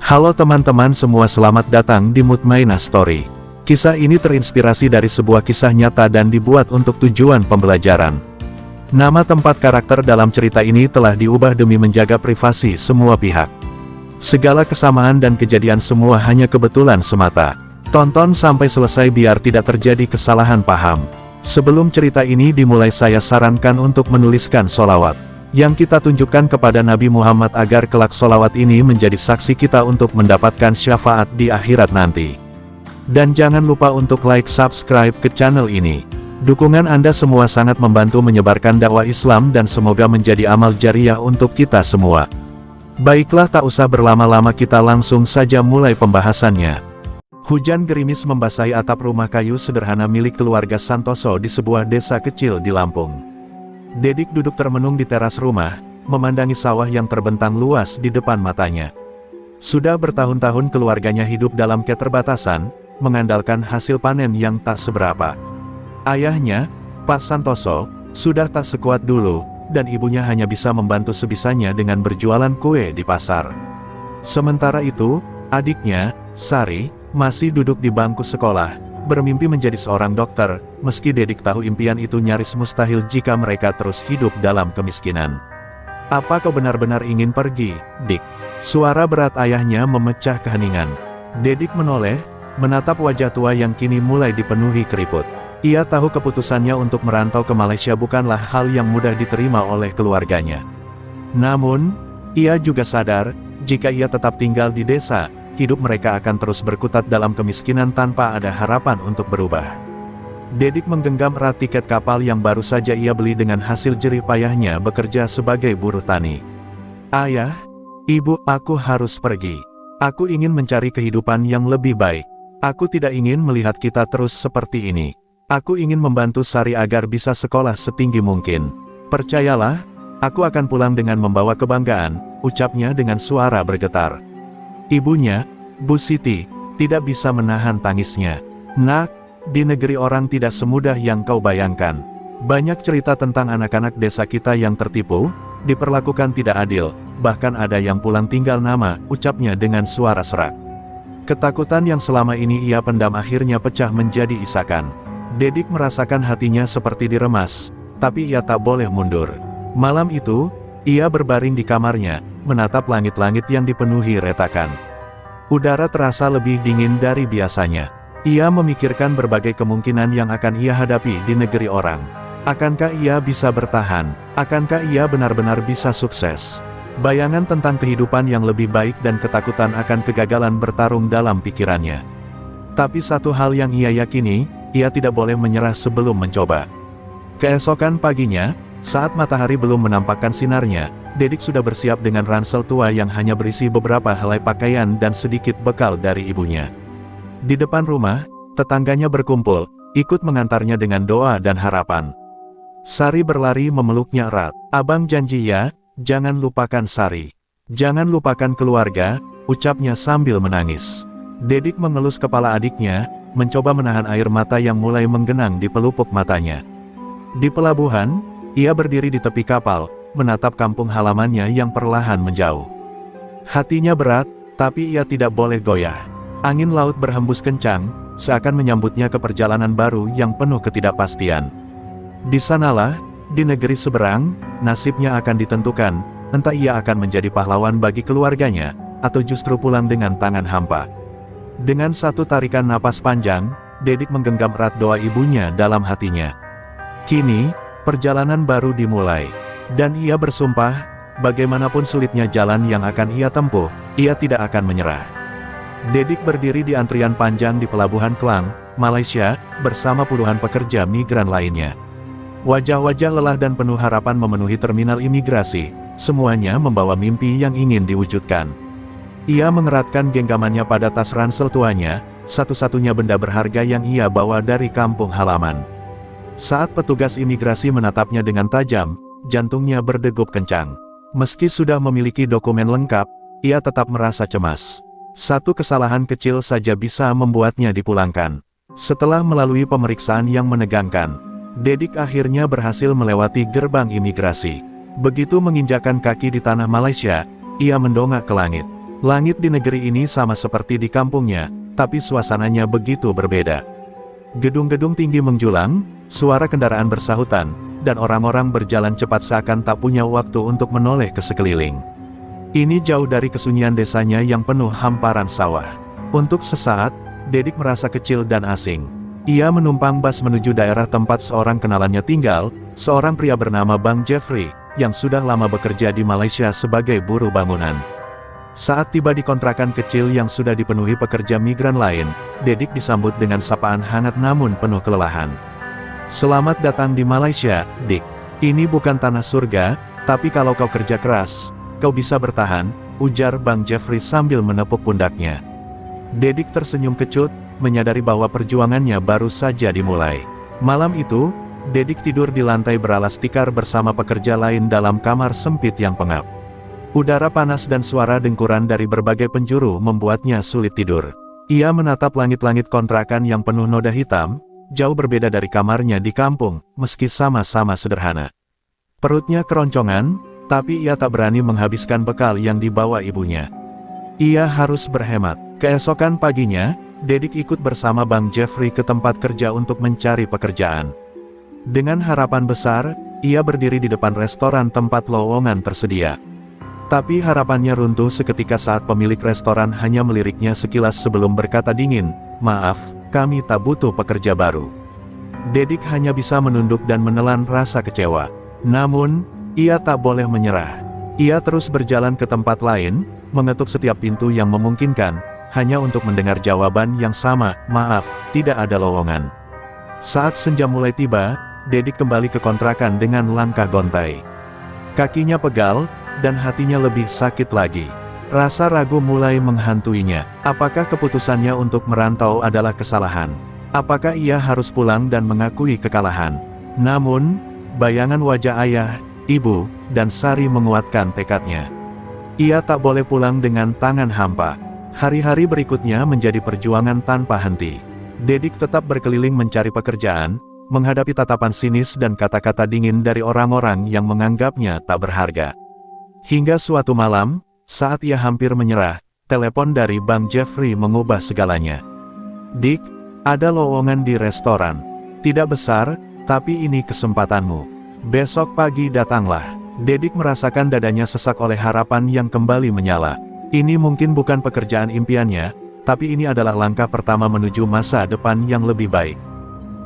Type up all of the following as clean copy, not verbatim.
Halo teman-teman semua, selamat datang di Mutmainah Story. Kisah ini terinspirasi dari sebuah kisah nyata dan dibuat untuk tujuan pembelajaran. Nama tempat karakter dalam cerita ini telah diubah demi menjaga privasi semua pihak. Segala kesamaan dan kejadian semua hanya kebetulan semata. Tonton sampai selesai biar tidak terjadi kesalahan paham. Sebelum cerita ini dimulai, saya sarankan untuk menuliskan sholawat yang kita tunjukkan kepada Nabi Muhammad agar kelak sholawat ini menjadi saksi kita untuk mendapatkan syafaat di akhirat nanti. Dan jangan lupa untuk like, subscribe ke channel ini. Dukungan Anda semua sangat membantu menyebarkan dakwah Islam dan semoga menjadi amal jariah untuk kita semua. Baiklah, tak usah berlama-lama, kita langsung saja mulai pembahasannya. Hujan gerimis membasahi atap rumah kayu sederhana milik keluarga Santoso di sebuah desa kecil di Lampung. Dedik duduk termenung di teras rumah, memandangi sawah yang terbentang luas di depan matanya. Sudah bertahun-tahun keluarganya hidup dalam keterbatasan, mengandalkan hasil panen yang tak seberapa. Ayahnya, Pak Santoso, sudah tak sekuat dulu, dan ibunya hanya bisa membantu sebisanya dengan berjualan kue di pasar. Sementara itu, adiknya, Sari, masih duduk di bangku sekolah, bermimpi menjadi seorang dokter, meski Dedik tahu impian itu nyaris mustahil jika mereka terus hidup dalam kemiskinan. "Apa kau benar-benar ingin pergi, Dik?" Suara berat ayahnya memecah keheningan. Dedik menoleh, menatap wajah tua yang kini mulai dipenuhi keriput. Ia tahu keputusannya untuk merantau ke Malaysia bukanlah hal yang mudah diterima oleh keluarganya. Namun, ia juga sadar, jika ia tetap tinggal di desa, hidup mereka akan terus berkutat dalam kemiskinan tanpa ada harapan untuk berubah. Dedik menggenggam erat tiket kapal yang baru saja ia beli dengan hasil jerih payahnya bekerja sebagai buruh tani. "Ayah, Ibu, aku harus pergi. Aku ingin mencari kehidupan yang lebih baik. Aku tidak ingin melihat kita terus seperti ini. Aku ingin membantu Sari agar bisa sekolah setinggi mungkin. Percayalah, aku akan pulang dengan membawa kebanggaan," ucapnya dengan suara bergetar. Ibunya, Bu Siti, tidak bisa menahan tangisnya. "Nak, di negeri orang tidak semudah yang kau bayangkan. Banyak cerita tentang anak-anak desa kita yang tertipu, diperlakukan tidak adil, bahkan ada yang pulang tinggal nama," ucapnya dengan suara serak. Ketakutan yang selama ini ia pendam akhirnya pecah menjadi isakan. Dedik merasakan hatinya seperti diremas, tapi ia tak boleh mundur. Malam itu, ia berbaring di kamarnya, menatap langit-langit yang dipenuhi retakan. Udara terasa lebih dingin dari biasanya. Ia memikirkan berbagai kemungkinan yang akan ia hadapi di negeri orang. Akankah ia bisa bertahan? Akankah ia benar-benar bisa sukses? Bayangan tentang kehidupan yang lebih baik dan ketakutan akan kegagalan bertarung dalam pikirannya. Tapi satu hal yang ia yakini, ia tidak boleh menyerah sebelum mencoba. Keesokan paginya, saat matahari belum menampakkan sinarnya, Dedik sudah bersiap dengan ransel tua yang hanya berisi beberapa helai pakaian dan sedikit bekal dari ibunya. Di depan rumah, tetangganya berkumpul, ikut mengantarnya dengan doa dan harapan. Sari berlari memeluknya erat. "Abang janji ya, jangan lupakan Sari. Jangan lupakan keluarga," ucapnya sambil menangis. Dedik mengelus kepala adiknya, mencoba menahan air mata yang mulai menggenang di pelupuk matanya. Di pelabuhan, ia berdiri di tepi kapal, menatap kampung halamannya yang perlahan menjauh. Hatinya berat, tapi ia tidak boleh goyah. Angin laut berhembus kencang, seakan menyambutnya ke perjalanan baru yang penuh ketidakpastian. Di sanalah, di negeri seberang, nasibnya akan ditentukan, entah ia akan menjadi pahlawan bagi keluarganya, atau justru pulang dengan tangan hampa. Dengan satu tarikan napas panjang, Dedik menggenggam erat doa ibunya dalam hatinya. Kini, perjalanan baru dimulai. Dan ia bersumpah, bagaimanapun sulitnya jalan yang akan ia tempuh, ia tidak akan menyerah. Dedik berdiri di antrian panjang di Pelabuhan Klang, Malaysia, bersama puluhan pekerja migran lainnya. Wajah-wajah lelah dan penuh harapan memenuhi terminal imigrasi, semuanya membawa mimpi yang ingin diwujudkan. Ia mengeratkan genggamannya pada tas ransel tuanya, satu-satunya benda berharga yang ia bawa dari kampung halaman. Saat petugas imigrasi menatapnya dengan tajam, jantungnya berdegup kencang. Meski sudah memiliki dokumen lengkap, ia tetap merasa cemas. Satu kesalahan kecil saja bisa membuatnya dipulangkan. Setelah melalui pemeriksaan yang menegangkan, Dedik akhirnya berhasil melewati gerbang imigrasi. Begitu menginjakkan kaki di tanah Malaysia, ia mendongak ke langit. Langit di negeri ini sama seperti di kampungnya, tapi suasananya begitu berbeda. Gedung-gedung tinggi menjulang, suara kendaraan bersahutan, dan orang-orang berjalan cepat seakan tak punya waktu untuk menoleh ke sekeliling. Ini jauh dari kesunyian desanya yang penuh hamparan sawah. Untuk sesaat, Dedik merasa kecil dan asing. Ia menumpang bus menuju daerah tempat seorang kenalannya tinggal, seorang pria bernama Bang Jeffrey, yang sudah lama bekerja di Malaysia sebagai buruh bangunan. Saat tiba di kontrakan kecil yang sudah dipenuhi pekerja migran lain, Dedik disambut dengan sapaan hangat namun penuh kelelahan. "Selamat datang di Malaysia, Dik. Ini bukan tanah surga, tapi kalau kau kerja keras, kau bisa bertahan," ujar Bang Jeffrey sambil menepuk pundaknya. Dedik tersenyum kecut, menyadari bahwa perjuangannya baru saja dimulai. Malam itu, Dedik tidur di lantai beralas tikar bersama pekerja lain dalam kamar sempit yang pengap. Udara panas dan suara dengkuran dari berbagai penjuru membuatnya sulit tidur. Ia menatap langit-langit kontrakan yang penuh noda hitam, jauh berbeda dari kamarnya di kampung, meski sama-sama sederhana. Perutnya keroncongan, tapi ia tak berani menghabiskan bekal yang dibawa ibunya. Ia harus berhemat. Keesokan paginya, Dedik ikut bersama Bang Jeffrey ke tempat kerja untuk mencari pekerjaan. Dengan harapan besar, ia berdiri di depan restoran tempat lowongan tersedia. Tapi harapannya runtuh seketika saat pemilik restoran hanya meliriknya sekilas sebelum berkata dingin, "Maaf, kami tak butuh pekerja baru." Dedik hanya bisa menunduk dan menelan rasa kecewa. Namun, ia tak boleh menyerah. Ia terus berjalan ke tempat lain, mengetuk setiap pintu yang memungkinkan, hanya untuk mendengar jawaban yang sama, "Maaf, tidak ada lowongan." Saat senja mulai tiba, Dedik kembali ke kontrakan dengan langkah gontai. Kakinya pegal, dan hatinya lebih sakit lagi. Rasa ragu mulai menghantuinya. Apakah keputusannya untuk merantau adalah kesalahan? Apakah ia harus pulang dan mengakui kekalahan? Namun, bayangan wajah ayah, ibu, dan Sari menguatkan tekadnya. Ia tak boleh pulang dengan tangan hampa. Hari-hari berikutnya menjadi perjuangan tanpa henti. Dedik tetap berkeliling mencari pekerjaan, menghadapi tatapan sinis dan kata-kata dingin dari orang-orang yang menganggapnya tak berharga. Hingga suatu malam, saat ia hampir menyerah, telepon dari Bang Jeffrey mengubah segalanya. "Dik, ada lowongan di restoran. Tidak besar, tapi ini kesempatanmu. Besok pagi datanglah." Dedik merasakan dadanya sesak oleh harapan yang kembali menyala. Ini mungkin bukan pekerjaan impiannya, tapi ini adalah langkah pertama menuju masa depan yang lebih baik.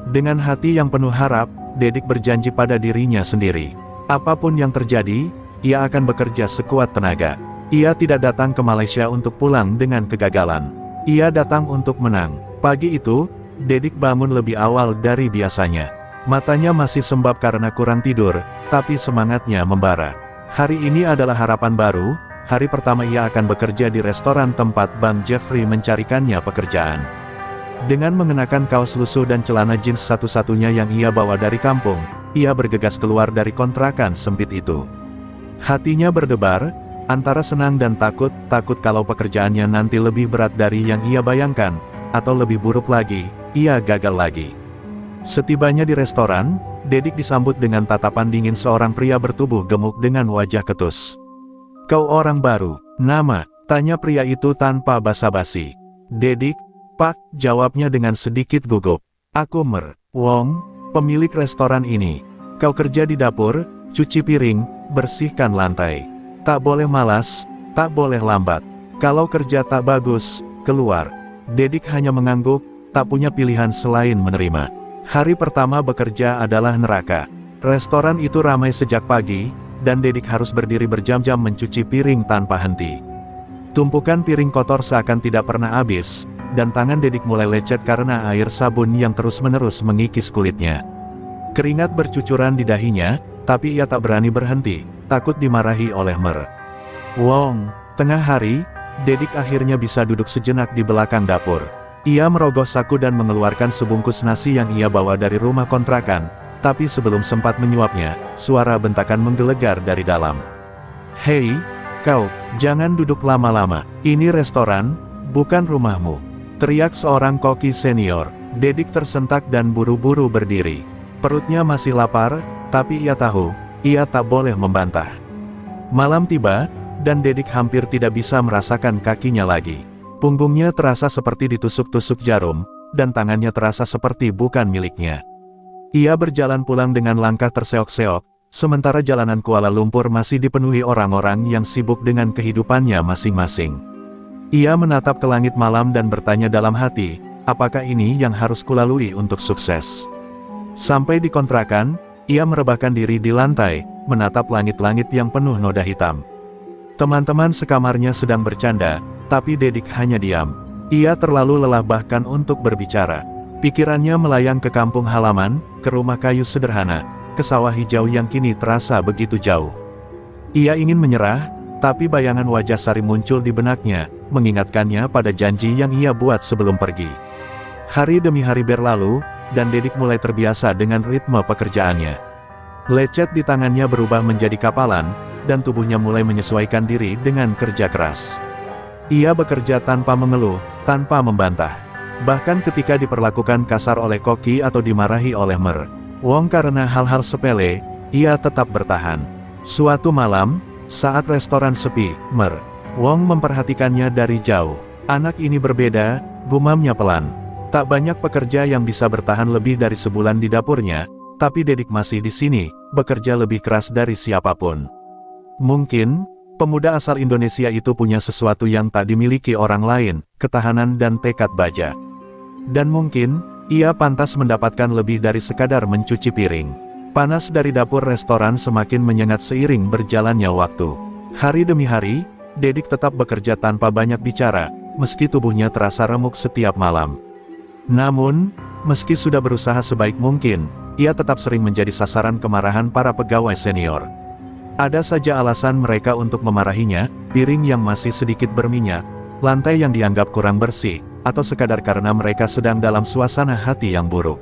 Dengan hati yang penuh harap, Dedik berjanji pada dirinya sendiri. Apapun yang terjadi, ia akan bekerja sekuat tenaga. Ia tidak datang ke Malaysia untuk pulang dengan kegagalan. Ia datang untuk menang. Pagi itu, Dedik bangun lebih awal dari biasanya. Matanya masih sembab karena kurang tidur, tapi semangatnya membara. Hari ini adalah harapan baru, hari pertama ia akan bekerja di restoran tempat Bang Jeffrey mencarikannya pekerjaan. Dengan mengenakan kaos lusuh dan celana jeans satu-satunya yang ia bawa dari kampung, ia bergegas keluar dari kontrakan sempit itu. Hatinya berdebar, antara senang dan takut kalau pekerjaannya nanti lebih berat dari yang ia bayangkan, atau lebih buruk lagi, ia gagal lagi. Setibanya di restoran, Dedik disambut dengan tatapan dingin seorang pria bertubuh gemuk dengan wajah ketus. "Kau orang baru, nama?" tanya pria itu tanpa basa-basi. "Dedik, Pak," jawabnya dengan sedikit gugup. "Aku Mer Wong, pemilik restoran ini. Kau kerja di dapur, cuci piring, bersihkan lantai. Tak boleh malas, tak boleh lambat. Kalau kerja tak bagus, keluar." Dedik hanya mengangguk, tak punya pilihan selain menerima. Hari pertama bekerja adalah neraka. Restoran itu ramai sejak pagi, dan Dedik harus berdiri berjam-jam mencuci piring tanpa henti. Tumpukan piring kotor seakan tidak pernah habis, dan tangan Dedik mulai lecet karena air sabun yang terus-menerus mengikis kulitnya. Keringat bercucuran di dahinya, tapi ia tak berani berhenti, takut dimarahi oleh Mer Wong. Tengah hari, Dedik akhirnya bisa duduk sejenak di belakang dapur. Ia merogoh saku dan mengeluarkan sebungkus nasi yang ia bawa dari rumah kontrakan, tapi sebelum sempat menyuapnya, suara bentakan menggelegar dari dalam. "Hei, kau, jangan duduk lama-lama, ini restoran, bukan rumahmu," teriak seorang koki senior. Dedik tersentak dan buru-buru berdiri. Perutnya masih lapar, tapi ia tahu, ia tak boleh membantah. Malam tiba, dan Dedik hampir tidak bisa merasakan kakinya lagi. Punggungnya terasa seperti ditusuk-tusuk jarum, dan tangannya terasa seperti bukan miliknya. Ia berjalan pulang dengan langkah terseok-seok, sementara jalanan Kuala Lumpur masih dipenuhi orang-orang yang sibuk dengan kehidupannya masing-masing. Ia menatap ke langit malam dan bertanya dalam hati, apakah ini yang harus kulalui untuk sukses? Sampai di kontrakan, ia merebahkan diri di lantai, menatap langit-langit yang penuh noda hitam. Teman-teman sekamarnya sedang bercanda, tapi Dedik hanya diam. Ia terlalu lelah bahkan untuk berbicara. Pikirannya melayang ke kampung halaman, ke rumah kayu sederhana, ke sawah hijau yang kini terasa begitu jauh. Ia ingin menyerah, tapi bayangan wajah Sari muncul di benaknya, mengingatkannya pada janji yang ia buat sebelum pergi. Hari demi hari berlalu, dan Dedik mulai terbiasa dengan ritme pekerjaannya. Lecet di tangannya berubah menjadi kapalan, dan tubuhnya mulai menyesuaikan diri dengan kerja keras. Ia bekerja tanpa mengeluh, tanpa membantah. Bahkan ketika diperlakukan kasar oleh Koki atau dimarahi oleh Mer Wong karena hal-hal sepele, ia tetap bertahan. Suatu malam, saat restoran sepi, Mer Wong memperhatikannya dari jauh. Anak ini berbeda, gumamnya pelan. Tak banyak pekerja yang bisa bertahan lebih dari sebulan di dapurnya, tapi Dedik masih di sini, bekerja lebih keras dari siapapun. Mungkin, pemuda asal Indonesia itu punya sesuatu yang tak dimiliki orang lain, ketahanan dan tekad baja. Dan mungkin, ia pantas mendapatkan lebih dari sekadar mencuci piring. Panas dari dapur restoran semakin menyengat seiring berjalannya waktu. Hari demi hari, Dedik tetap bekerja tanpa banyak bicara, meski tubuhnya terasa remuk setiap malam. Namun, meski sudah berusaha sebaik mungkin, ia tetap sering menjadi sasaran kemarahan para pegawai senior. Ada saja alasan mereka untuk memarahinya, piring yang masih sedikit berminyak, lantai yang dianggap kurang bersih, atau sekadar karena mereka sedang dalam suasana hati yang buruk.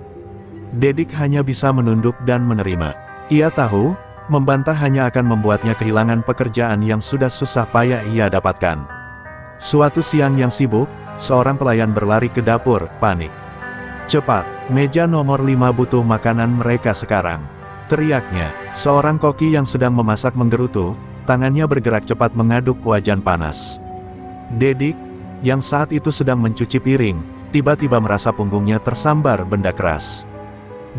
Dedik hanya bisa menunduk dan menerima. Ia tahu, membantah hanya akan membuatnya kehilangan pekerjaan yang sudah susah payah ia dapatkan. Suatu siang yang sibuk, seorang pelayan berlari ke dapur, panik. "Cepat, meja nomor 5 butuh makanan mereka sekarang," teriaknya. Seorang koki yang sedang memasak menggerutu, tangannya bergerak cepat mengaduk wajan panas. Dedik, yang saat itu sedang mencuci piring, tiba-tiba merasa punggungnya tersambar benda keras.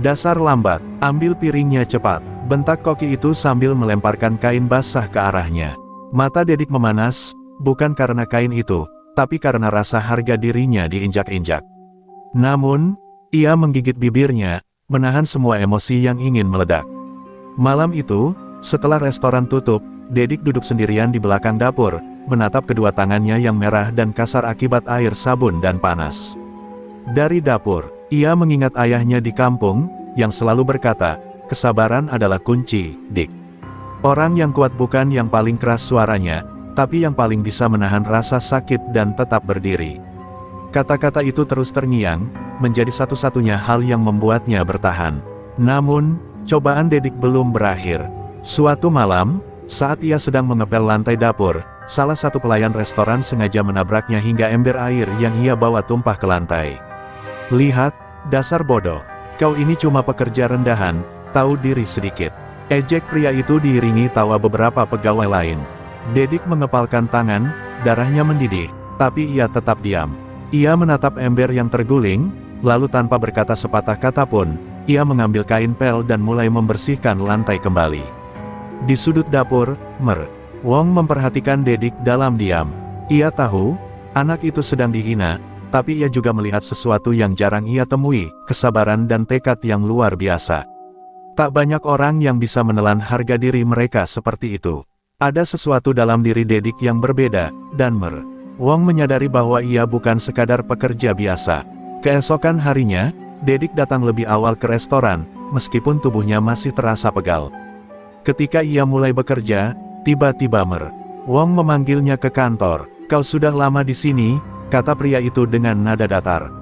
"Dasar lambat, ambil piringnya cepat," bentak koki itu sambil melemparkan kain basah ke arahnya. Mata Dedik memanas, bukan karena kain itu, tapi karena rasa harga dirinya diinjak-injak. Namun, ia menggigit bibirnya, menahan semua emosi yang ingin meledak. Malam itu, setelah restoran tutup, Dedik duduk sendirian di belakang dapur, menatap kedua tangannya yang merah dan kasar akibat air sabun dan panas. Dari dapur, ia mengingat ayahnya di kampung, yang selalu berkata, "Kesabaran adalah kunci, Dik." Orang yang kuat bukan yang paling keras suaranya, tapi yang paling bisa menahan rasa sakit dan tetap berdiri. Kata-kata itu terus terngiang, menjadi satu-satunya hal yang membuatnya bertahan. Namun, cobaan Dedik belum berakhir. Suatu malam, saat ia sedang mengepel lantai dapur, salah satu pelayan restoran sengaja menabraknya hingga ember air yang ia bawa tumpah ke lantai. "Lihat, dasar bodoh. Kau ini cuma pekerja rendahan, tahu diri sedikit." Ejek pria itu diiringi tawa beberapa pegawai lain. Dedik mengepalkan tangan, darahnya mendidih, tapi ia tetap diam. Ia menatap ember yang terguling, lalu tanpa berkata sepatah kata pun, ia mengambil kain pel dan mulai membersihkan lantai kembali. Di sudut dapur, Mer Wong memperhatikan Dedik dalam diam. Ia tahu, anak itu sedang dihina, tapi ia juga melihat sesuatu yang jarang ia temui, kesabaran dan tekad yang luar biasa. Tak banyak orang yang bisa menelan harga diri mereka seperti itu. Ada sesuatu dalam diri Dedik yang berbeda, dan Mer Wong menyadari bahwa ia bukan sekadar pekerja biasa. Keesokan harinya, Dedik datang lebih awal ke restoran, meskipun tubuhnya masih terasa pegal. Ketika ia mulai bekerja, tiba-tiba Mer Wong memanggilnya ke kantor. "Kau sudah lama di sini," kata pria itu dengan nada datar.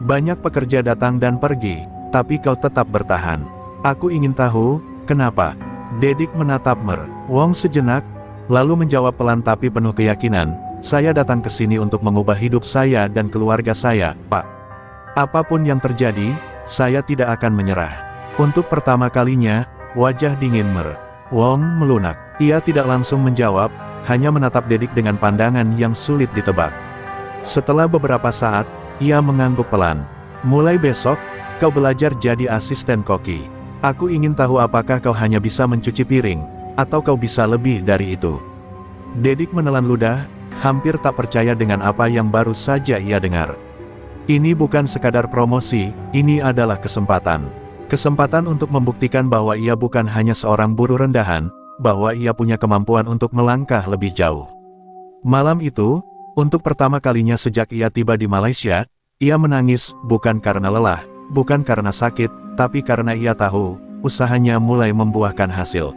"Banyak pekerja datang dan pergi, tapi kau tetap bertahan. Aku ingin tahu, kenapa?" Dedik menatap Mer Wong sejenak, lalu menjawab pelan tapi penuh keyakinan, "Saya datang ke sini untuk mengubah hidup saya dan keluarga saya, Pak. Apapun yang terjadi, saya tidak akan menyerah." Untuk pertama kalinya, wajah dingin Mer Wong melunak. Ia tidak langsung menjawab, hanya menatap Dedik dengan pandangan yang sulit ditebak. Setelah beberapa saat, ia mengangguk pelan. Mulai besok, kau belajar jadi asisten koki. Aku ingin tahu apakah kau hanya bisa mencuci piring, atau kau bisa lebih dari itu. Dedik menelan ludah, hampir tak percaya dengan apa yang baru saja ia dengar. Ini bukan sekadar promosi, ini adalah kesempatan. Kesempatan untuk membuktikan bahwa ia bukan hanya seorang buruh rendahan, bahwa ia punya kemampuan untuk melangkah lebih jauh. Malam itu, untuk pertama kalinya sejak ia tiba di Malaysia, ia menangis bukan karena lelah, bukan karena sakit, tapi karena ia tahu, usahanya mulai membuahkan hasil.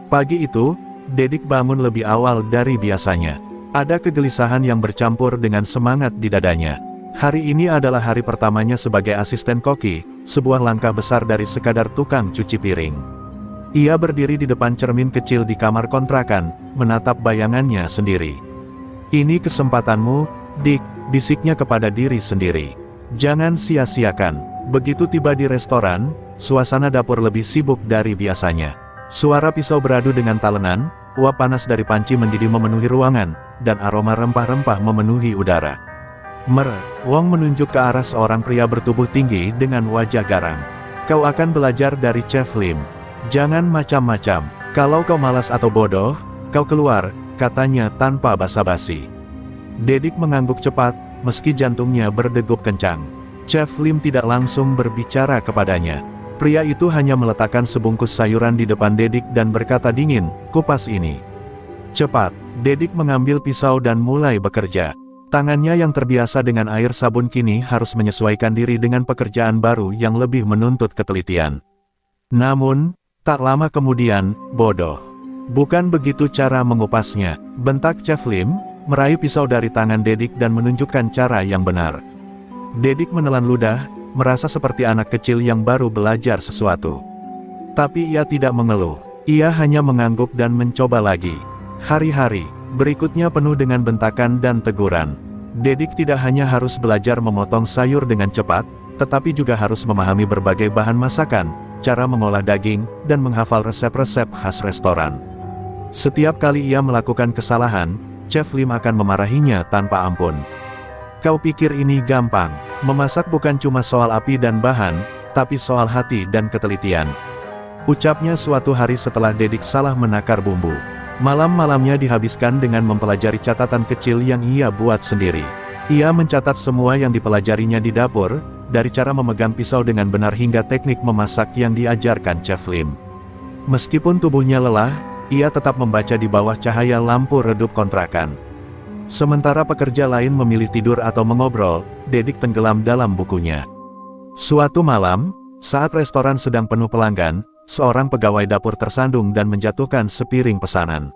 Pagi itu, Dedik bangun lebih awal dari biasanya. Ada kegelisahan yang bercampur dengan semangat di dadanya. Hari ini adalah hari pertamanya sebagai asisten koki, sebuah langkah besar dari sekadar tukang cuci piring. Ia berdiri di depan cermin kecil di kamar kontrakan, menatap bayangannya sendiri. Ini kesempatanmu, Dick, bisiknya kepada diri sendiri. Jangan sia-siakan. Begitu tiba di restoran, suasana dapur lebih sibuk dari biasanya. Suara pisau beradu dengan talenan, uap panas dari panci mendidih memenuhi ruangan, dan aroma rempah-rempah memenuhi udara. Wong menunjuk ke arah seorang pria bertubuh tinggi dengan wajah garang. Kau akan belajar dari Chef Lim. Jangan macam-macam. Kalau kau malas atau bodoh, kau keluar, katanya tanpa basa-basi. Dedik mengangguk cepat, meski jantungnya berdegup kencang. Chef Lim tidak langsung berbicara kepadanya. Pria itu hanya meletakkan sebungkus sayuran di depan Dedik dan berkata dingin, kupas ini. Cepat, Dedik mengambil pisau dan mulai bekerja. Tangannya yang terbiasa dengan air sabun kini harus menyesuaikan diri dengan pekerjaan baru yang lebih menuntut ketelitian. Namun, tak lama kemudian, bodoh. Bukan begitu cara mengupasnya, bentak Chef Lim, meraih pisau dari tangan Dedik dan menunjukkan cara yang benar. Dedik menelan ludah, merasa seperti anak kecil yang baru belajar sesuatu. Tapi ia tidak mengeluh, ia hanya mengangguk dan mencoba lagi. Hari-hari berikutnya penuh dengan bentakan dan teguran. Dedik tidak hanya harus belajar memotong sayur dengan cepat, tetapi juga harus memahami berbagai bahan masakan, cara mengolah daging, dan menghafal resep-resep khas restoran. Setiap kali ia melakukan kesalahan, Chef Lim akan memarahinya tanpa ampun. Kau pikir ini gampang? Memasak bukan cuma soal api dan bahan, tapi soal hati dan ketelitian. Ucapnya suatu hari setelah Dedik salah menakar bumbu. Malam-malamnya dihabiskan dengan mempelajari catatan kecil yang ia buat sendiri. Ia mencatat semua yang dipelajarinya di dapur, dari cara memegang pisau dengan benar hingga teknik memasak yang diajarkan Chef Lim. Meskipun tubuhnya lelah, ia tetap membaca di bawah cahaya lampu redup kontrakan. Sementara pekerja lain memilih tidur atau mengobrol, Dedik tenggelam dalam bukunya. Suatu malam, saat restoran sedang penuh pelanggan, seorang pegawai dapur tersandung dan menjatuhkan sepiring pesanan.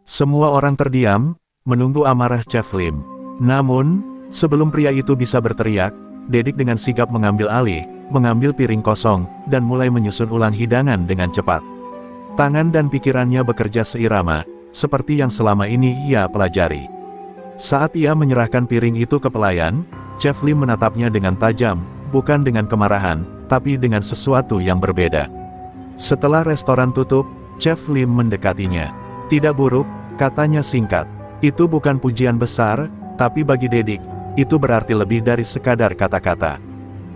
Semua orang terdiam, menunggu amarah Chef Lim. Namun, sebelum pria itu bisa berteriak, Dedik dengan sigap mengambil alih, mengambil piring kosong, dan mulai menyusun ulang hidangan dengan cepat. Tangan dan pikirannya bekerja seirama, seperti yang selama ini ia pelajari. Saat ia menyerahkan piring itu ke pelayan, Chef Lim menatapnya dengan tajam, bukan dengan kemarahan, tapi dengan sesuatu yang berbeda. Setelah restoran tutup, Chef Lim mendekatinya. Tidak buruk, katanya singkat. Itu bukan pujian besar, tapi bagi Dedik, itu berarti lebih dari sekadar kata-kata.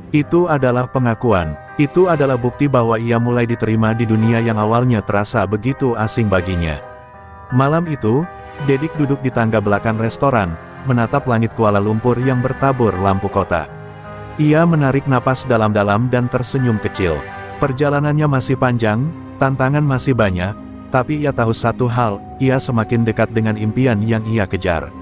Itu adalah pengakuan, itu adalah bukti bahwa ia mulai diterima di dunia yang awalnya terasa begitu asing baginya. Malam itu, Dedik duduk di tangga belakang restoran, menatap langit Kuala Lumpur yang bertabur lampu kota. Ia menarik napas dalam-dalam dan tersenyum kecil. Perjalanannya masih panjang, tantangan masih banyak, tapi ia tahu satu hal, ia semakin dekat dengan impian yang ia kejar.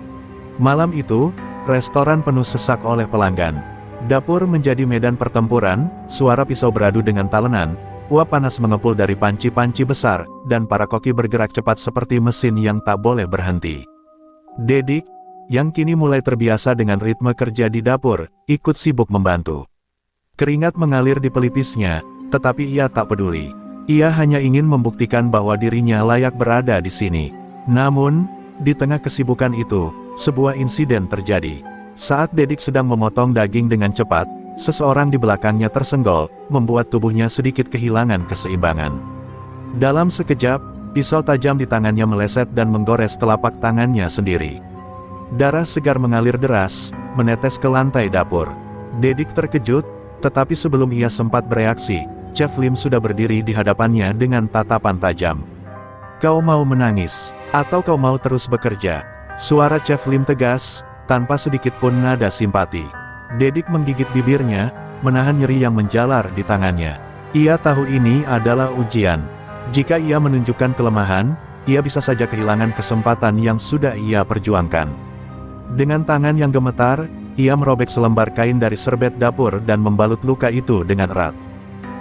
Malam itu, restoran penuh sesak oleh pelanggan. Dapur menjadi medan pertempuran, suara pisau beradu dengan talenan, uap panas mengepul dari panci-panci besar, dan para koki bergerak cepat seperti mesin yang tak boleh berhenti. Dedik, yang kini mulai terbiasa dengan ritme kerja di dapur, ikut sibuk membantu. Keringat mengalir di pelipisnya, tetapi ia tak peduli. Ia hanya ingin membuktikan bahwa dirinya layak berada di sini. Namun, di tengah kesibukan itu, sebuah insiden terjadi. Saat Dedik sedang memotong daging dengan cepat, seseorang di belakangnya tersenggol, membuat tubuhnya sedikit kehilangan keseimbangan. Dalam sekejap, pisau tajam di tangannya meleset dan menggores telapak tangannya sendiri. Darah segar mengalir deras, menetes ke lantai dapur. Dedik terkejut, tetapi sebelum ia sempat bereaksi, Chef Lim sudah berdiri di hadapannya dengan tatapan tajam. "Kau mau menangis, atau kau mau terus bekerja?" Suara Chef Lim tegas, tanpa sedikit pun nada simpati. Dedik menggigit bibirnya, menahan nyeri yang menjalar di tangannya. Ia tahu ini adalah ujian. Jika ia menunjukkan kelemahan, ia bisa saja kehilangan kesempatan yang sudah ia perjuangkan. Dengan tangan yang gemetar, ia merobek selembar kain dari serbet dapur dan membalut luka itu dengan erat.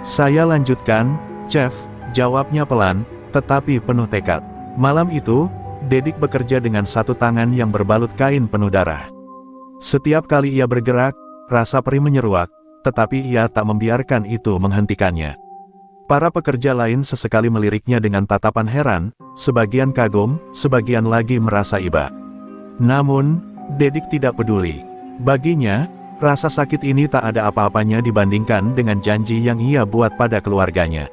"Saya lanjutkan, Chef," jawabnya pelan, tetapi penuh tekad. Malam itu, Dedik bekerja dengan satu tangan yang berbalut kain penuh darah. Setiap kali ia bergerak, rasa perih menyeruak, tetapi ia tak membiarkan itu menghentikannya. Para pekerja lain sesekali meliriknya dengan tatapan heran, sebagian kagum, sebagian lagi merasa iba. Namun, Dedik tidak peduli. Baginya, rasa sakit ini tak ada apa-apanya dibandingkan dengan janji yang ia buat pada keluarganya.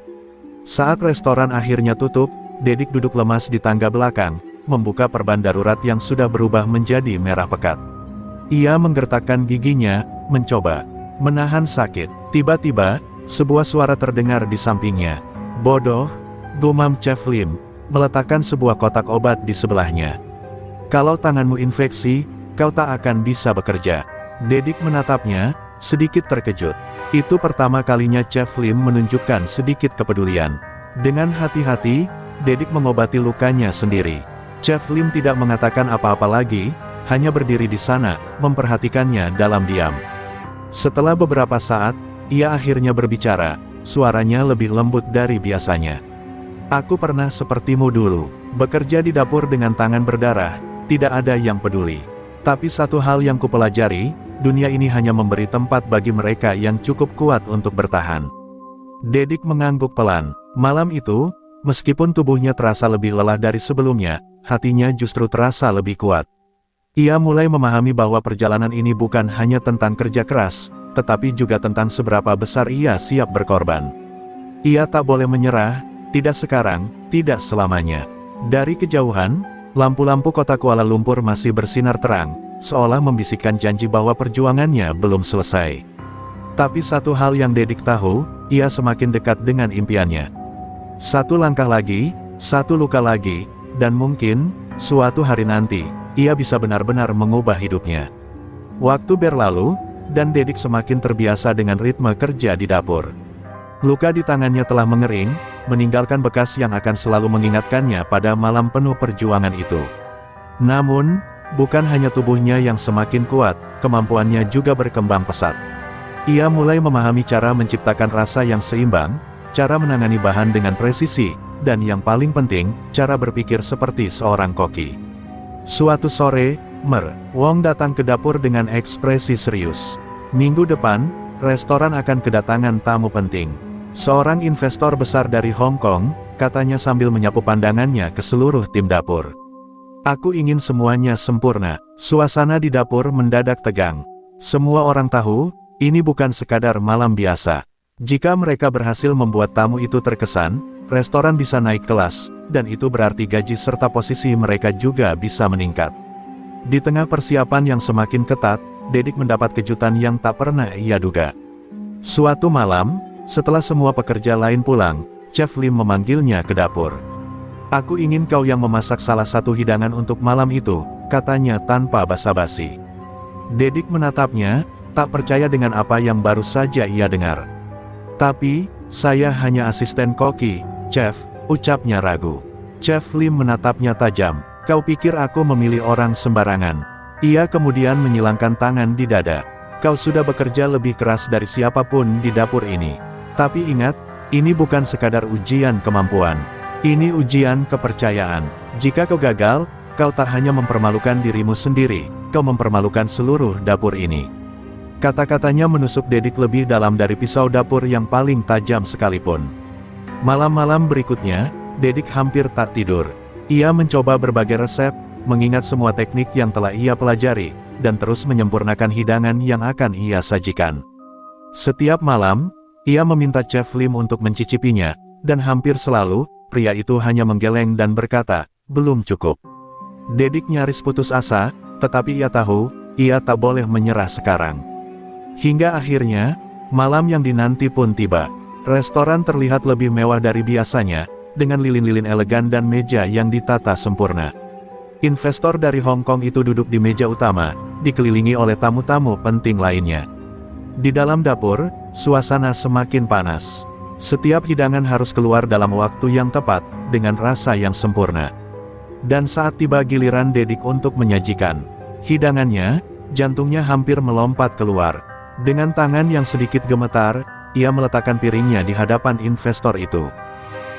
Saat restoran akhirnya tutup, Dedik duduk lemas di tangga belakang, membuka perban darurat yang sudah berubah menjadi merah pekat. Ia menggertakkan giginya, mencoba menahan sakit. Tiba-tiba, sebuah suara terdengar di sampingnya. "Bodoh," gumam Chef Lim, meletakkan sebuah kotak obat di sebelahnya. "Kalau tanganmu infeksi, kau tak akan bisa bekerja." Dedik menatapnya, sedikit terkejut. Itu pertama kalinya Chef Lim menunjukkan sedikit kepedulian. Dengan hati-hati, Dedik mengobati lukanya sendiri. Chef Lim tidak mengatakan apa-apa lagi, hanya berdiri di sana, memperhatikannya dalam diam. Setelah beberapa saat, ia akhirnya berbicara, suaranya lebih lembut dari biasanya. "Aku pernah sepertimu dulu, bekerja di dapur dengan tangan berdarah, tidak ada yang peduli. Tapi satu hal yang kupelajari, dunia ini hanya memberi tempat bagi mereka yang cukup kuat untuk bertahan." Dedik mengangguk pelan. Malam itu, meskipun tubuhnya terasa lebih lelah dari sebelumnya, hatinya justru terasa lebih kuat. Ia mulai memahami bahwa perjalanan ini bukan hanya tentang kerja keras, tetapi juga tentang seberapa besar ia siap berkorban. Ia tak boleh menyerah, tidak sekarang, tidak selamanya. Dari kejauhan, lampu-lampu kota Kuala Lumpur masih bersinar terang, seolah membisikkan janji bahwa perjuangannya belum selesai. Tapi satu hal yang Dedik tahu, ia semakin dekat dengan impiannya. Satu langkah lagi, satu luka lagi, dan mungkin, suatu hari nanti, ia bisa benar-benar mengubah hidupnya. Waktu berlalu, dan Dedik semakin terbiasa dengan ritme kerja di dapur. Luka di tangannya telah mengering, meninggalkan bekas yang akan selalu mengingatkannya pada malam penuh perjuangan itu. Namun, bukan hanya tubuhnya yang semakin kuat, kemampuannya juga berkembang pesat. Ia mulai memahami cara menciptakan rasa yang seimbang, cara menangani bahan dengan presisi, dan yang paling penting, cara berpikir seperti seorang koki. Suatu sore, Wong datang ke dapur dengan ekspresi serius. Minggu depan, restoran akan kedatangan tamu penting. Seorang investor besar dari Hong Kong, katanya sambil menyapu pandangannya ke seluruh tim dapur. "Aku ingin semuanya sempurna." Suasana di dapur mendadak tegang. Semua orang tahu, ini bukan sekadar malam biasa. Jika mereka berhasil membuat tamu itu terkesan, restoran bisa naik kelas, dan itu berarti gaji serta posisi mereka juga bisa meningkat. Di tengah persiapan yang semakin ketat, Dedik mendapat kejutan yang tak pernah ia duga. Suatu malam, setelah semua pekerja lain pulang, Chef Lim memanggilnya ke dapur. "Aku ingin kau yang memasak salah satu hidangan untuk malam itu," katanya tanpa basa-basi. Dedik menatapnya, tak percaya dengan apa yang baru saja ia dengar. "Tapi, saya hanya asisten koki, Chef," ucapnya ragu. Chef Lim menatapnya tajam. "Kau pikir aku memilih orang sembarangan?" Ia kemudian menyilangkan tangan di dada. "Kau sudah bekerja lebih keras dari siapapun di dapur ini. Tapi ingat, ini bukan sekadar ujian kemampuan. Ini ujian kepercayaan. Jika kau gagal, kau tak hanya mempermalukan dirimu sendiri, kau mempermalukan seluruh dapur ini." Kata-katanya menusuk Dedik lebih dalam dari pisau dapur yang paling tajam sekalipun. Malam-malam berikutnya, Dedik hampir tak tidur. Ia mencoba berbagai resep, mengingat semua teknik yang telah ia pelajari, dan terus menyempurnakan hidangan yang akan ia sajikan. Setiap malam, ia meminta Chef Lim untuk mencicipinya, dan hampir selalu, pria itu hanya menggeleng dan berkata, belum cukup. Dedik nyaris putus asa, tetapi ia tahu, ia tak boleh menyerah sekarang. Hingga akhirnya, malam yang dinanti pun tiba. Restoran terlihat lebih mewah dari biasanya, dengan lilin-lilin elegan dan meja yang ditata sempurna. Investor dari Hong Kong itu duduk di meja utama, dikelilingi oleh tamu-tamu penting lainnya. Di dalam dapur, suasana semakin panas. Setiap hidangan harus keluar dalam waktu yang tepat, dengan rasa yang sempurna. Dan saat tiba giliran Dedik untuk menyajikan hidangannya, jantungnya hampir melompat keluar. Dengan tangan yang sedikit gemetar, ia meletakkan piringnya di hadapan investor itu.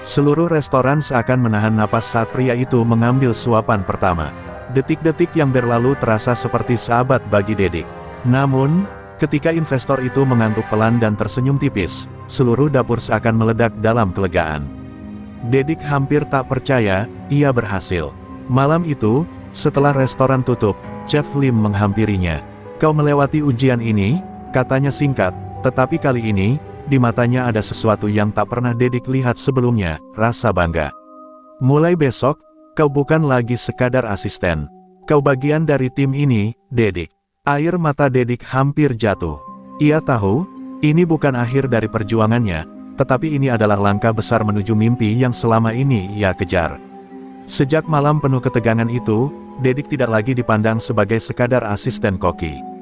Seluruh restoran seakan menahan napas saat pria itu mengambil suapan pertama. Detik-detik yang berlalu terasa seperti sahabat bagi Dedik. Namun, ketika investor itu mengangguk pelan dan tersenyum tipis, seluruh dapur seakan meledak dalam kelegaan. Dedik hampir tak percaya, ia berhasil. Malam itu, setelah restoran tutup, Chef Lim menghampirinya. Kau melewati ujian ini, katanya singkat, tetapi kali ini, di matanya ada sesuatu yang tak pernah Dedik lihat sebelumnya, rasa bangga. Mulai besok, kau bukan lagi sekadar asisten. Kau bagian dari tim ini, Dedik. Air mata Dedik hampir jatuh. Ia tahu, ini bukan akhir dari perjuangannya, tetapi ini adalah langkah besar menuju mimpi yang selama ini ia kejar. Sejak malam penuh ketegangan itu, Dedik tidak lagi dipandang sebagai sekadar asisten koki.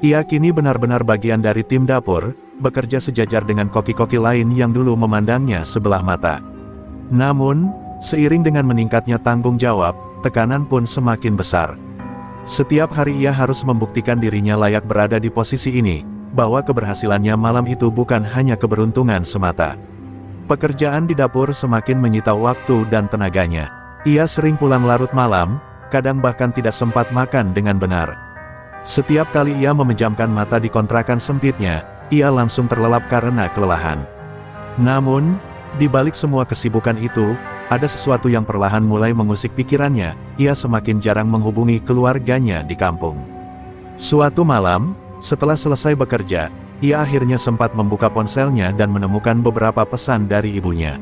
Ia kini benar-benar bagian dari tim dapur, bekerja sejajar dengan koki-koki lain yang dulu memandangnya sebelah mata. Namun, seiring dengan meningkatnya tanggung jawab, tekanan pun semakin besar. Setiap hari ia harus membuktikan dirinya layak berada di posisi ini, bahwa keberhasilannya malam itu bukan hanya keberuntungan semata. Pekerjaan di dapur semakin menyita waktu dan tenaganya. Ia sering pulang larut malam, kadang bahkan tidak sempat makan dengan benar. Setiap kali ia memejamkan mata di kontrakan sempitnya, ia langsung terlelap karena kelelahan. Namun, di balik semua kesibukan itu, ada sesuatu yang perlahan mulai mengusik pikirannya. Ia semakin jarang menghubungi keluarganya di kampung. Suatu malam, setelah selesai bekerja, ia akhirnya sempat membuka ponselnya dan menemukan beberapa pesan dari ibunya.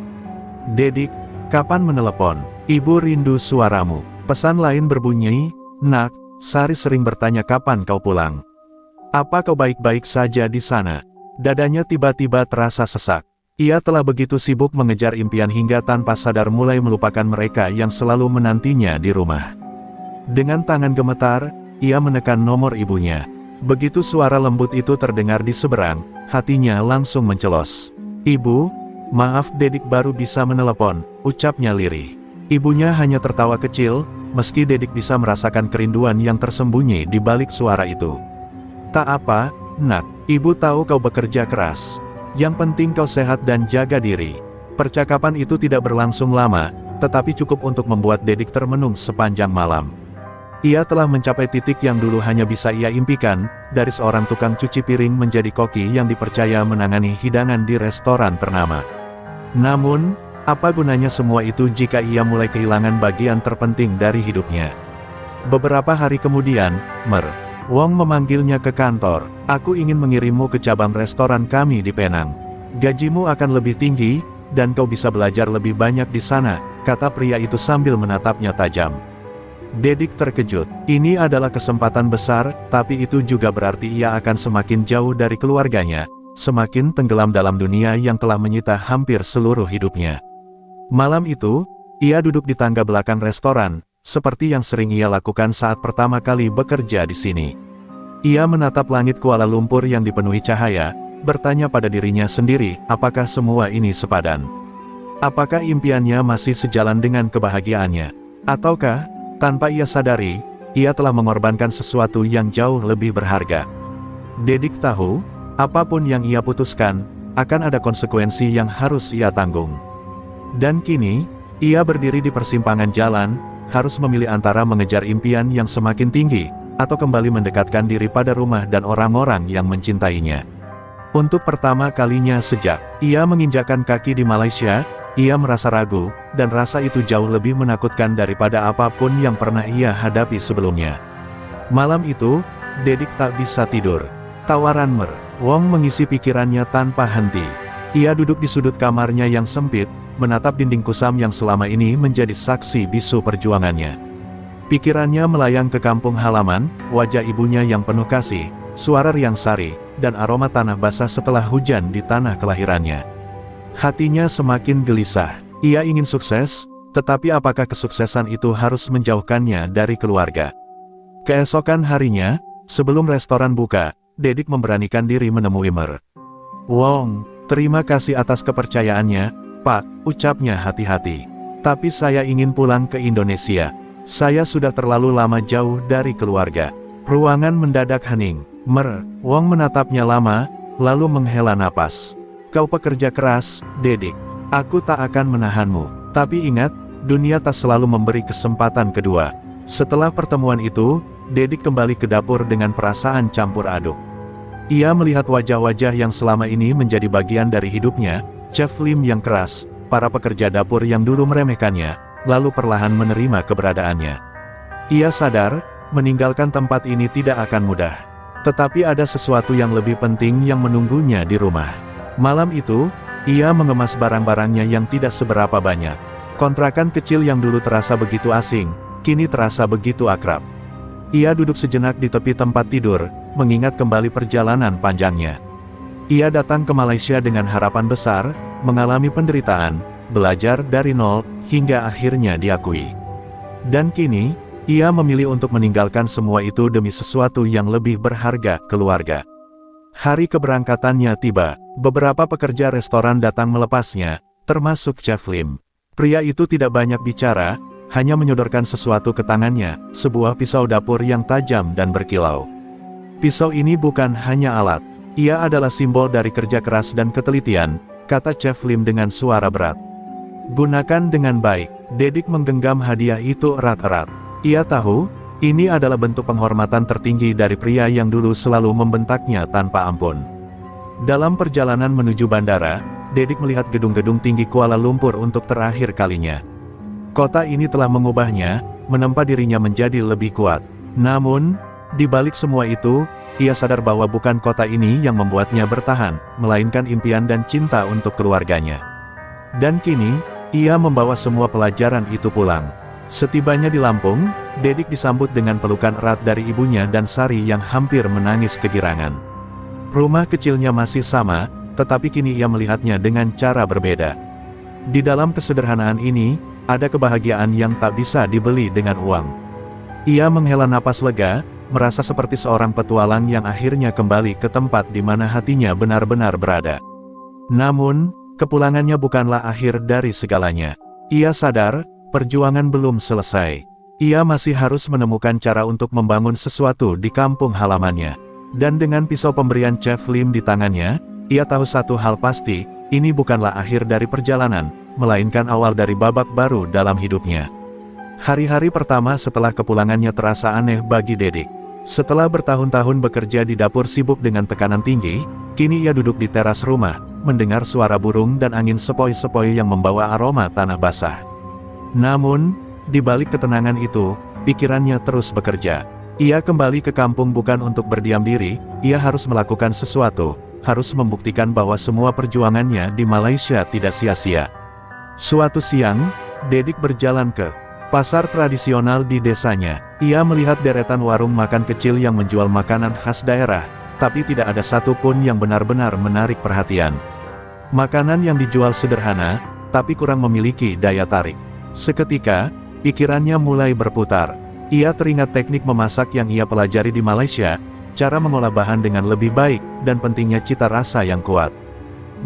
Dedik, kapan menelepon? Ibu rindu suaramu. Pesan lain berbunyi, Nak, Sari sering bertanya kapan kau pulang. Apa kau baik-baik saja di sana? Dadanya tiba-tiba terasa sesak. Ia telah begitu sibuk mengejar impian hingga tanpa sadar mulai melupakan mereka yang selalu menantinya di rumah. Dengan tangan gemetar, ia menekan nomor ibunya. Begitu suara lembut itu terdengar di seberang, hatinya langsung mencelos. Ibu, maaf Dedik baru bisa menelepon, ucapnya lirih. Ibunya hanya tertawa kecil, meski Dedik bisa merasakan kerinduan yang tersembunyi di balik suara itu. Tak apa, Nak, ibu tahu kau bekerja keras. Yang penting kau sehat dan jaga diri. Percakapan itu tidak berlangsung lama, tetapi cukup untuk membuat Dedik termenung sepanjang malam. Ia telah mencapai titik yang dulu hanya bisa ia impikan, dari seorang tukang cuci piring menjadi koki yang dipercaya menangani hidangan di restoran ternama. Namun, apa gunanya semua itu jika ia mulai kehilangan bagian terpenting dari hidupnya? Beberapa hari kemudian, Wong memanggilnya ke kantor. Aku ingin mengirimmu ke cabang restoran kami di Penang. Gajimu akan lebih tinggi, dan kau bisa belajar lebih banyak di sana, kata pria itu sambil menatapnya tajam. Dedik terkejut. Ini adalah kesempatan besar, tapi itu juga berarti ia akan semakin jauh dari keluarganya, semakin tenggelam dalam dunia yang telah menyita hampir seluruh hidupnya. Malam itu, ia duduk di tangga belakang restoran, seperti yang sering ia lakukan saat pertama kali bekerja di sini. Ia menatap langit Kuala Lumpur yang dipenuhi cahaya, bertanya pada dirinya sendiri, apakah semua ini sepadan? Apakah impiannya masih sejalan dengan kebahagiaannya? Ataukah, tanpa ia sadari, ia telah mengorbankan sesuatu yang jauh lebih berharga? Dedik tahu, apapun yang ia putuskan, akan ada konsekuensi yang harus ia tanggung. Dan kini, ia berdiri di persimpangan jalan, harus memilih antara mengejar impian yang semakin tinggi, atau kembali mendekatkan diri pada rumah dan orang-orang yang mencintainya. Untuk pertama kalinya sejak ia menginjakkan kaki di Malaysia, ia merasa ragu, dan rasa itu jauh lebih menakutkan daripada apapun yang pernah ia hadapi sebelumnya. Malam itu, Dedik tak bisa tidur. Tawaran Wong mengisi pikirannya tanpa henti. Ia duduk di sudut kamarnya yang sempit, menatap dinding kusam yang selama ini menjadi saksi bisu perjuangannya. Pikirannya melayang ke kampung halaman, wajah ibunya yang penuh kasih, suara riang sari, dan aroma tanah basah setelah hujan di tanah kelahirannya. Hatinya semakin gelisah. Ia ingin sukses, tetapi apakah kesuksesan itu harus menjauhkannya dari keluarga? Keesokan harinya, sebelum restoran buka, Dedik memberanikan diri menemui Mer. "Wong, terima kasih atas kepercayaannya, Pak," ucapnya hati-hati. "Tapi saya ingin pulang ke Indonesia. Saya sudah terlalu lama jauh dari keluarga." Ruangan mendadak hening. Wong menatapnya lama, lalu menghela napas. "Kau pekerja keras, Dedik. Aku tak akan menahanmu. Tapi ingat, dunia tak selalu memberi kesempatan kedua." Setelah pertemuan itu, Dedik kembali ke dapur dengan perasaan campur aduk. Ia melihat wajah-wajah yang selama ini menjadi bagian dari hidupnya, Chef Lim yang keras, para pekerja dapur yang dulu meremehkannya, lalu perlahan menerima keberadaannya. Ia sadar, meninggalkan tempat ini tidak akan mudah. Tetapi ada sesuatu yang lebih penting yang menunggunya di rumah. Malam itu, ia mengemas barang-barangnya yang tidak seberapa banyak. Kontrakan kecil yang dulu terasa begitu asing, kini terasa begitu akrab. Ia duduk sejenak di tepi tempat tidur, mengingat kembali perjalanan panjangnya. Ia datang ke Malaysia dengan harapan besar, mengalami penderitaan, belajar dari nol, hingga akhirnya diakui. Dan kini, ia memilih untuk meninggalkan semua itu demi sesuatu yang lebih berharga, keluarga. Hari keberangkatannya tiba, beberapa pekerja restoran datang melepasnya, termasuk Chef Lim. Pria itu tidak banyak bicara, hanya menyodorkan sesuatu ke tangannya, sebuah pisau dapur yang tajam dan berkilau. Pisau ini bukan hanya alat, ia adalah simbol dari kerja keras dan ketelitian, kata Chef Lim dengan suara berat. Gunakan dengan baik. Dedik menggenggam hadiah itu erat-erat. Ia tahu, ini adalah bentuk penghormatan tertinggi dari pria yang dulu selalu membentaknya tanpa ampun. Dalam perjalanan menuju bandara, Dedik melihat gedung-gedung tinggi Kuala Lumpur untuk terakhir kalinya. Kota ini telah mengubahnya, menempa dirinya menjadi lebih kuat. Namun, di balik semua itu, ia sadar bahwa bukan kota ini yang membuatnya bertahan, melainkan impian dan cinta untuk keluarganya. Dan kini, ia membawa semua pelajaran itu pulang. Setibanya di Lampung, Dedik disambut dengan pelukan erat dari ibunya dan Sari yang hampir menangis kegirangan. Rumah kecilnya masih sama, tetapi kini ia melihatnya dengan cara berbeda. Di dalam kesederhanaan ini, ada kebahagiaan yang tak bisa dibeli dengan uang. Ia menghela napas lega, merasa seperti seorang petualang yang akhirnya kembali ke tempat di mana hatinya benar-benar berada. Namun, kepulangannya bukanlah akhir dari segalanya. Ia sadar, perjuangan belum selesai. Ia masih harus menemukan cara untuk membangun sesuatu di kampung halamannya. Dan dengan pisau pemberian Chef Lim di tangannya, ia tahu satu hal pasti, ini bukanlah akhir dari perjalanan, melainkan awal dari babak baru dalam hidupnya. Hari-hari pertama setelah kepulangannya terasa aneh bagi Dedik. Setelah bertahun-tahun bekerja di dapur sibuk dengan tekanan tinggi, kini ia duduk di teras rumah, mendengar suara burung dan angin sepoi-sepoi yang membawa aroma tanah basah. Namun, di balik ketenangan itu, pikirannya terus bekerja. Ia kembali ke kampung bukan untuk berdiam diri, ia harus melakukan sesuatu, harus membuktikan bahwa semua perjuangannya di Malaysia tidak sia-sia. Suatu siang, Dedik berjalan ke pasar tradisional di desanya. Ia melihat deretan warung makan kecil yang menjual makanan khas daerah, tapi tidak ada satupun yang benar-benar menarik perhatian. Makanan yang dijual sederhana, tapi kurang memiliki daya tarik. Seketika, pikirannya mulai berputar. Ia teringat teknik memasak yang ia pelajari di Malaysia, cara mengolah bahan dengan lebih baik, dan pentingnya cita rasa yang kuat.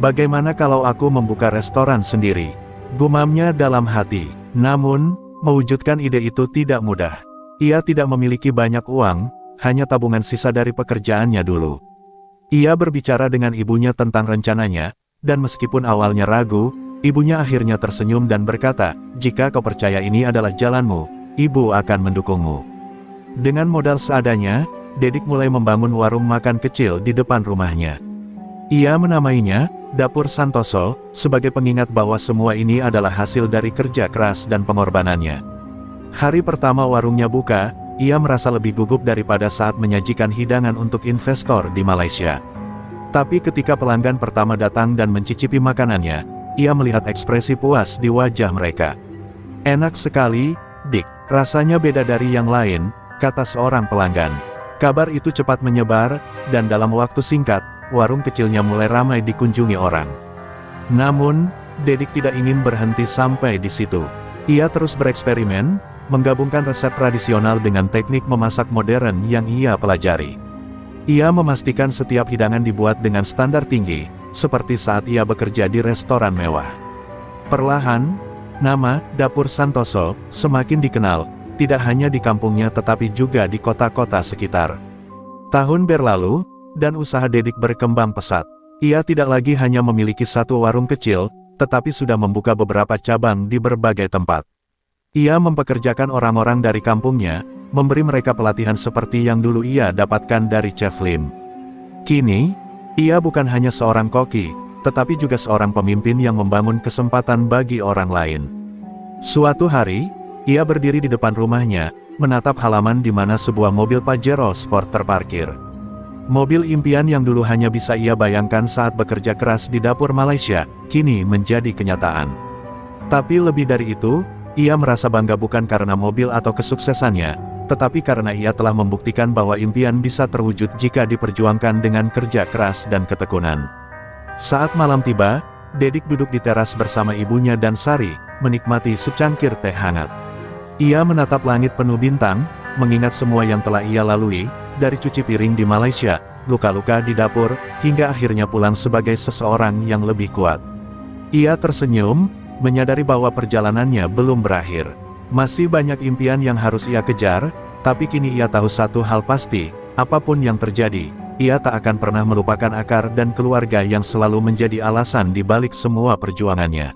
Bagaimana kalau aku membuka restoran sendiri? Gumamnya dalam hati. Namun, mewujudkan ide itu tidak mudah. Ia tidak memiliki banyak uang, hanya tabungan sisa dari pekerjaannya dulu. Ia berbicara dengan ibunya tentang rencananya, dan meskipun awalnya ragu, ibunya akhirnya tersenyum dan berkata, "Jika kau percaya ini adalah jalanmu, ibu akan mendukungmu." Dengan modal seadanya, Dedik mulai membangun warung makan kecil di depan rumahnya. Ia menamainya Dapur Santoso, sebagai pengingat bahwa semua ini adalah hasil dari kerja keras dan pengorbanannya. Hari pertama warungnya buka, ia merasa lebih gugup daripada saat menyajikan hidangan untuk investor di Malaysia. Tapi ketika pelanggan pertama datang dan mencicipi makanannya, ia melihat ekspresi puas di wajah mereka. "Enak sekali, Dick. Rasanya beda dari yang lain," kata seorang pelanggan. Kabar itu cepat menyebar, dan dalam waktu singkat, warung kecilnya mulai ramai dikunjungi orang. Namun, Dedik tidak ingin berhenti sampai di situ. Ia terus bereksperimen, menggabungkan resep tradisional dengan teknik memasak modern yang ia pelajari. Ia memastikan setiap hidangan dibuat dengan standar tinggi, seperti saat ia bekerja di restoran mewah. Perlahan, nama Dapur Santoso semakin dikenal, tidak hanya di kampungnya tetapi juga di kota-kota sekitar. Tahun berlalu, dan usaha Dedik berkembang pesat. Ia tidak lagi hanya memiliki satu warung kecil, tetapi sudah membuka beberapa cabang di berbagai tempat. Ia mempekerjakan orang-orang dari kampungnya, memberi mereka pelatihan seperti yang dulu ia dapatkan dari Chef Lim. Kini, ia bukan hanya seorang koki, tetapi juga seorang pemimpin yang membangun kesempatan bagi orang lain. Suatu hari, ia berdiri di depan rumahnya, menatap halaman di mana sebuah mobil Pajero Sport terparkir. Mobil impian yang dulu hanya bisa ia bayangkan saat bekerja keras di dapur Malaysia, kini menjadi kenyataan. Tapi lebih dari itu, ia merasa bangga bukan karena mobil atau kesuksesannya, tetapi karena ia telah membuktikan bahwa impian bisa terwujud jika diperjuangkan dengan kerja keras dan ketekunan. Saat malam tiba, Dedik duduk di teras bersama ibunya dan Sari, menikmati secangkir teh hangat. Ia menatap langit penuh bintang, mengingat semua yang telah ia lalui, dari cuci piring di Malaysia, luka-luka di dapur, hingga akhirnya pulang sebagai seseorang yang lebih kuat. Ia tersenyum, menyadari bahwa perjalanannya belum berakhir. Masih banyak impian yang harus ia kejar, tapi kini ia tahu satu hal pasti, apapun yang terjadi, ia tak akan pernah melupakan akar dan keluarga yang selalu menjadi alasan di balik semua perjuangannya.